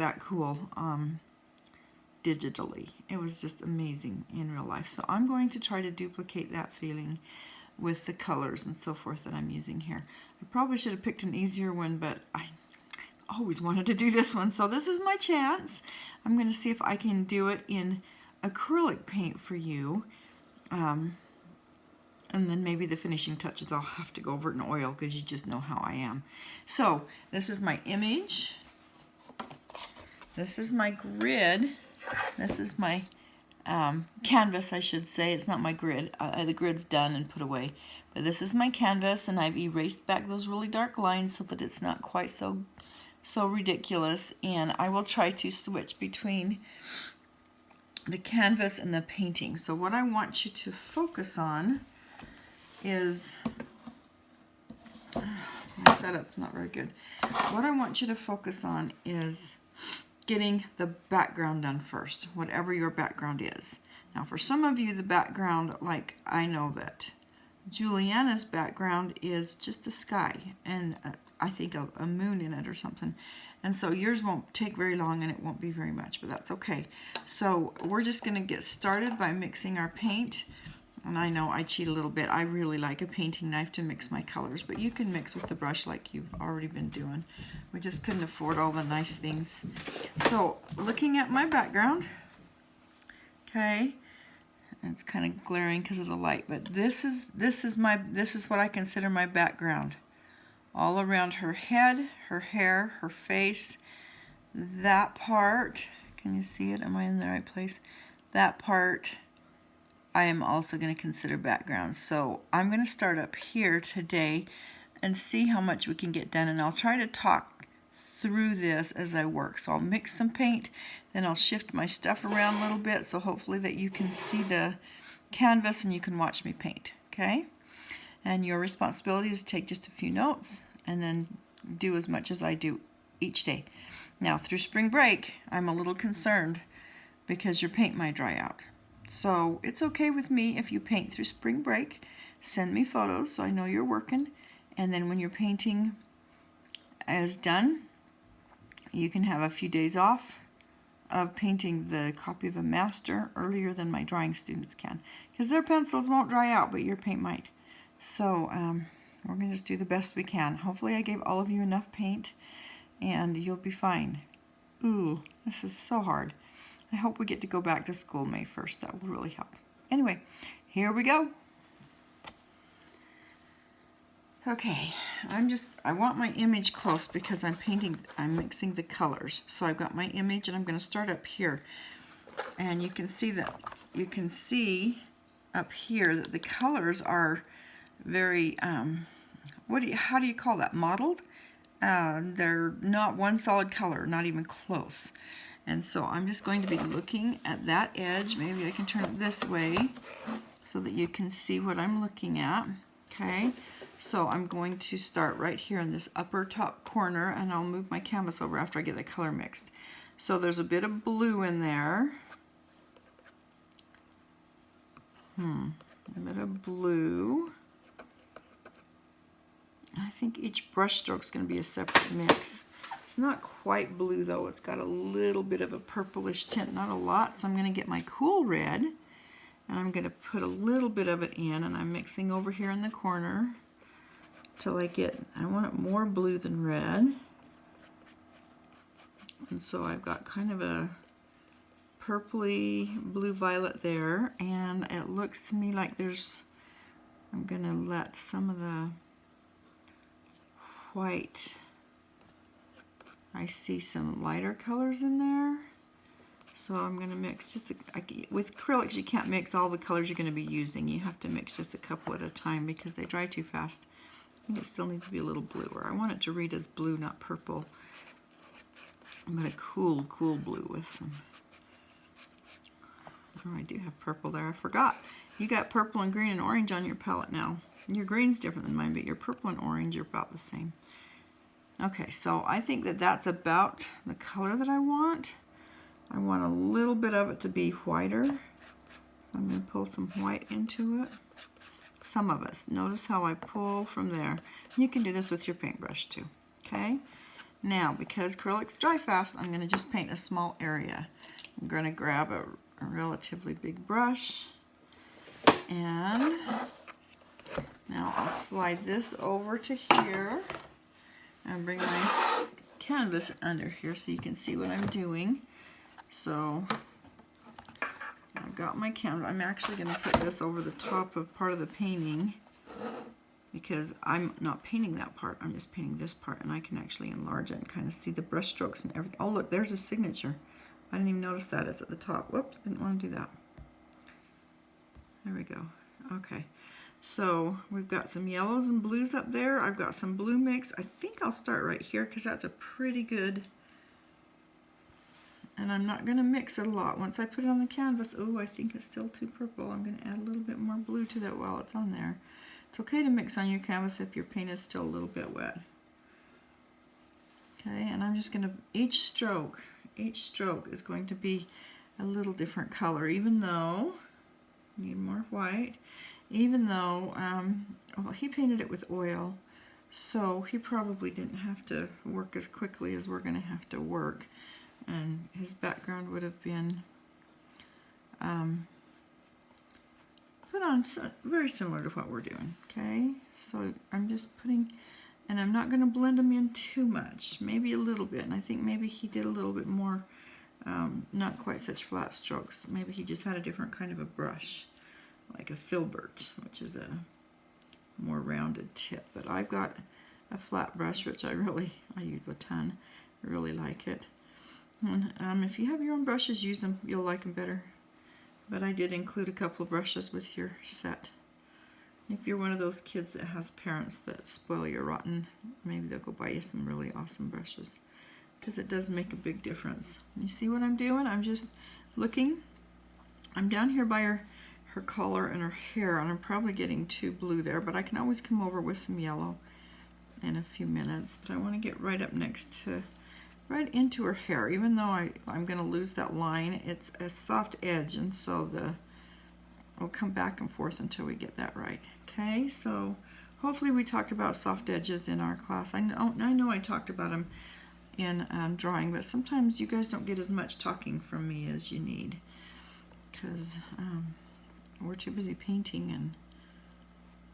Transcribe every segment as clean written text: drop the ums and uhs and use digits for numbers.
that cool digitally. It was just amazing in real life. So I'm going to try to duplicate that feeling with the colors and so forth that I'm using here. I probably should have picked an easier one, but I always wanted to do this one. So this is my chance. I'm going to see if I can do it in acrylic paint for you. And then maybe the finishing touches I'll have to go over it in oil because you just know how I am. So this is my image. This is my grid. This is my canvas, I should say. It's not my grid. The grid's done and put away. But this is my canvas, and I've erased back those really dark lines so that it's not quite so ridiculous. And I will try to switch between the canvas and the painting. So what I want you to focus on is, my setup's not very good. What I want you to focus on is getting the background done first, whatever your background is. Now for some of you, the background, like I know that Juliana's background is just the sky and I think a moon in it or something. And so yours won't take very long and it won't be very much, but that's okay. So we're just going to get started by mixing our paint. And I know I cheat a little bit. I really like a painting knife to mix my colors, but you can mix with the brush like you've already been doing. We just couldn't afford all the nice things. So looking at my background, okay, it's kind of glaring because of the light, but this is what I consider my background. All around her head, her hair, her face, that part. Can you see it? Am I in the right place? That part I am also going to consider background. So I'm going to start up here today and see how much we can get done, and I'll try to talk through this as I work. So I'll mix some paint, then I'll shift my stuff around a little bit so hopefully that you can see the canvas and you can watch me paint, okay? And your responsibility is to take just a few notes and then do as much as I do each day. Now through spring break, I'm a little concerned because your paint might dry out. So it's okay with me if you paint through spring break. Send me photos so I know you're working. And then when your painting is done, you can have a few days off of painting the copy of a master earlier than my drawing students can. Because their pencils won't dry out, but your paint might. So we're going to just do the best we can. Hopefully I gave all of you enough paint and you'll be fine. Ooh, this is so hard. I hope we get to go back to school May 1st. That will really help. Anyway, here we go. Okay, I want my image close because I'm mixing the colors. So I've got my image and I'm going to start up here. And you can see up here that the colors are very, how do you call that? Mottled? They're not one solid color, not even close. And so I'm just going to be looking at that edge. Maybe I can turn it this way so that you can see what I'm looking at. Okay, so I'm going to start right here in this upper top corner, and I'll move my canvas over after I get the color mixed. So there's a bit of blue in there. A bit of blue. I think each brush stroke is going to be a separate mix. It's not quite blue though, it's got a little bit of a purplish tint, not a lot, so I'm going to get my cool red and I'm going to put a little bit of it in, and I'm mixing over here in the corner till I want it more blue than red. And so I've got kind of a purpley blue violet there, and it looks to me like I'm going to let some of the white, I see some lighter colors in there. So I'm going to mix with acrylics you can't mix all the colors you're going to be using. You have to mix just a couple at a time because they dry too fast. I think it still needs to be a little bluer. I want it to read as blue, not purple. I'm going to cool blue with some. Oh, I do have purple there. I forgot. You got purple and green and orange on your palette now. Your green's different than mine, but your purple and orange are about the same. Okay, so I think that's about the color that I want. I want a little bit of it to be whiter. So I'm going to pull some white into it. Some of us. Notice how I pull from there. You can do this with your paintbrush too. Okay? Now, because acrylics dry fast, I'm going to just paint a small area. I'm going to grab a relatively big brush, and now I'll slide this over to here and bring my canvas under here so you can see what I'm doing. So I've got my canvas. I'm actually going to put this over the top of part of the painting because I'm not painting that part. I'm just painting this part, and I can actually enlarge it and kind of see the brush strokes and everything. Oh, look, there's a signature. I didn't even notice that. It's at the top. Whoops, didn't want to do that. There we go. Okay. So we've got some yellows and blues up there. I've got some blue mix. I think I'll start right here because that's a pretty good, and I'm not going to mix it a lot. Once I put it on the canvas, oh, I think it's still too purple. I'm going to add a little bit more blue to that while it's on there. It's okay to mix on your canvas if your paint is still a little bit wet. Okay, and I'm just going to, each stroke is going to be a little different color, even though, need more white. Even though, well, he painted it with oil, so he probably didn't have to work as quickly as we're going to have to work. And his background would have been put on very similar to what we're doing, okay? So I'm just putting, and I'm not going to blend them in too much, maybe a little bit. And I think maybe he did a little bit more, not quite such flat strokes. Maybe he just had a different kind of a brush, like a filbert, which is a more rounded tip. But I've got a flat brush, which I use a ton. I really like it. And if you have your own brushes, use them. You'll like them better. But I did include a couple of brushes with your set. If you're one of those kids that has parents that spoil you rotten, maybe they'll go buy you some really awesome brushes, because it does make a big difference. You see what I'm doing? I'm just looking. I'm down here by her collar and her hair, and I'm probably getting too blue there, but I can always come over with some yellow in a few minutes. But I want to get right up next to, right into her hair. Even though I'm going to lose that line, it's a soft edge, and so we'll come back and forth until we get that right. Okay, so hopefully we talked about soft edges in our class. I know I talked about them in drawing, but sometimes you guys don't get as much talking from me as you need, because we're too busy painting and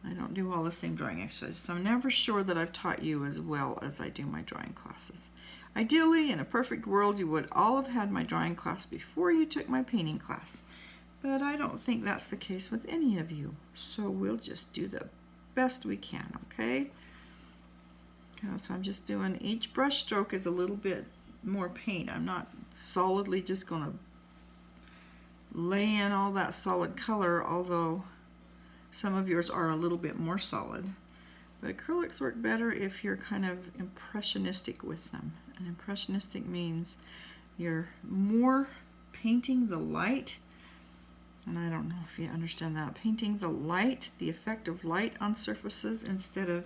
I don't do all the same drawing exercises. So I'm never sure that I've taught you as well as I do my drawing classes. Ideally, in a perfect world, you would all have had my drawing class before you took my painting class. But I don't think that's the case with any of you. So we'll just do the best we can, okay? So I'm just doing, each brush stroke is a little bit more paint. I'm not solidly just going to lay in all that solid color, although some of yours are a little bit more solid. But acrylics work better if you're kind of impressionistic with them. And impressionistic means you're more painting the light, and I don't know if you understand that, painting the light, the effect of light on surfaces, instead of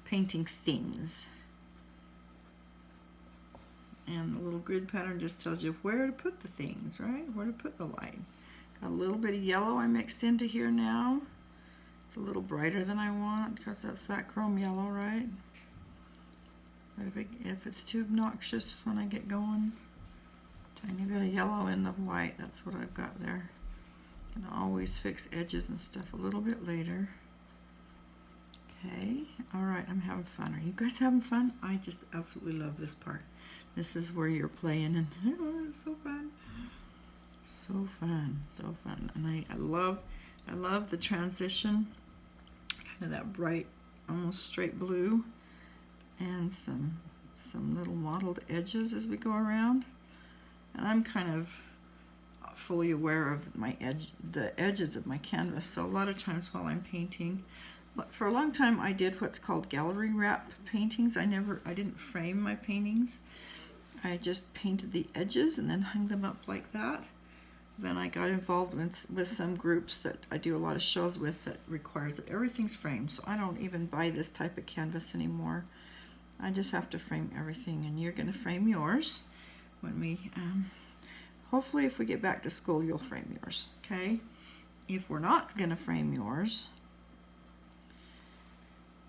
painting things. And the little grid pattern just tells you where to put the things, right? Where to put the light. Got a little bit of yellow I mixed into here now. It's a little brighter than I want because that's that chrome yellow, right? But if it's too obnoxious when I get going, tiny bit of yellow in the white, that's what I've got there. Can always fix edges and stuff a little bit later. Okay, all right, I'm having fun. Are you guys having fun? I just absolutely love this part. This is where you're playing, and oh, it's so fun. So fun, so fun. And I love the transition, kind of that bright, almost straight blue, and some little mottled edges as we go around. And I'm kind of fully aware of the edges of my canvas. So a lot of times while I'm painting, for a long time I did what's called gallery wrap paintings. I didn't frame my paintings. I just painted the edges and then hung them up like that. Then I got involved with some groups that I do a lot of shows with that requires that everything's framed. So I don't even buy this type of canvas anymore. I just have to frame everything, and you're going to frame yours when we, hopefully if we get back to school, you'll frame yours, okay? If we're not going to frame yours,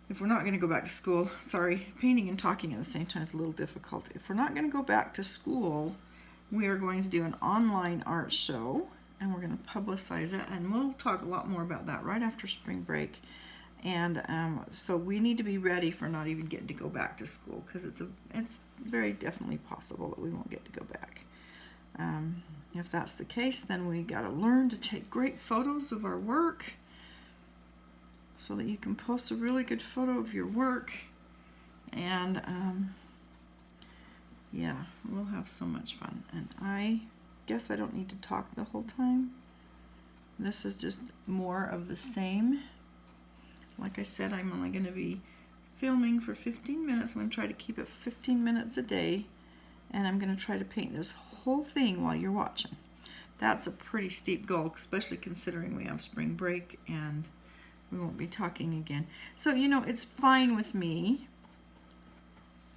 if we're not going to go back to school, sorry, painting and talking at the same time is a little difficult. If we're not going to go back to school, we are going to do an online art show, and we're going to publicize it, and we'll talk a lot more about that right after spring break. And so we need to be ready for not even getting to go back to school, because it's very definitely possible that we won't get to go back. If that's the case, then we got to learn to take great photos of our work so that you can post a really good photo of your work. And yeah, we'll have so much fun. And I guess I don't need to talk the whole time. This is just more of the same. Like I said, I'm only going to be filming for 15 minutes. I'm going to try to keep it 15 minutes a day, and I'm going to try to paint this whole thing while you're watching. That's a pretty steep goal, especially considering we have spring break and we won't be talking again. So, you know, it's fine with me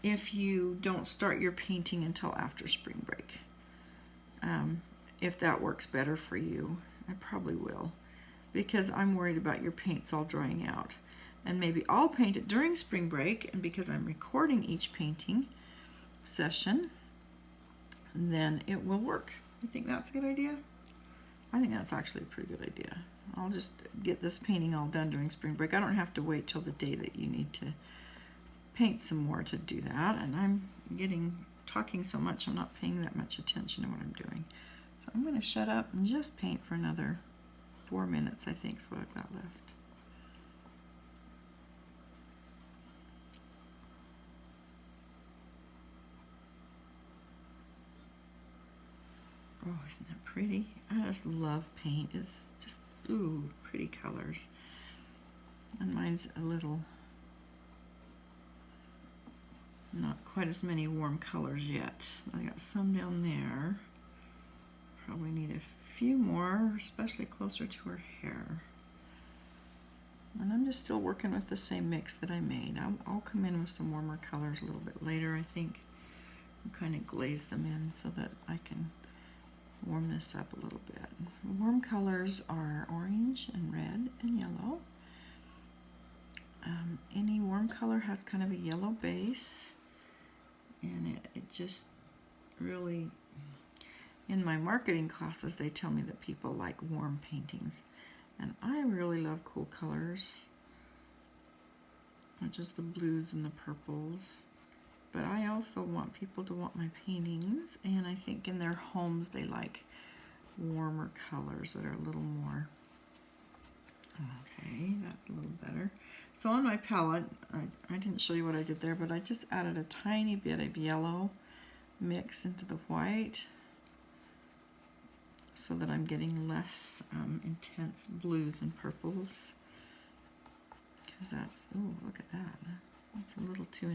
if you don't start your painting until after spring break. If that works better for you, I probably will, because I'm worried about your paints all drying out. And maybe I'll paint it during spring break, and because I'm recording each painting session, then it will work. You think that's a good idea? I think that's actually a pretty good idea. I'll just get this painting all done during spring break. I don't have to wait till the day that you need to paint some more to do that. And I'm talking so much, I'm not paying that much attention to what I'm doing. So I'm going to shut up and just paint for another 4 minutes, I think is what I've got left. Oh, isn't that pretty? I just love paint. It's just, ooh, pretty colors. And mine's a little, not quite as many warm colors yet. I got some down there. Probably need a few more, especially closer to her hair. And I'm just still working with the same mix that I made. I'll come in with some warmer colors a little bit later, I think. And kind of glaze them in so that I can warm this up a little bit. Warm colors are orange and red and yellow. Any warm color has kind of a yellow base, and it just really, in my marketing classes, they tell me that people like warm paintings, and I really love cool colors, not just the blues and the purples. But I also want people to want my paintings, and I think in their homes they like warmer colors that are a little more, okay, that's a little better. So on my palette, I didn't show you what I did there, but I just added a tiny bit of yellow mixed into the white so that I'm getting less intense blues and purples. Because that's, oh, look at that. That's a little too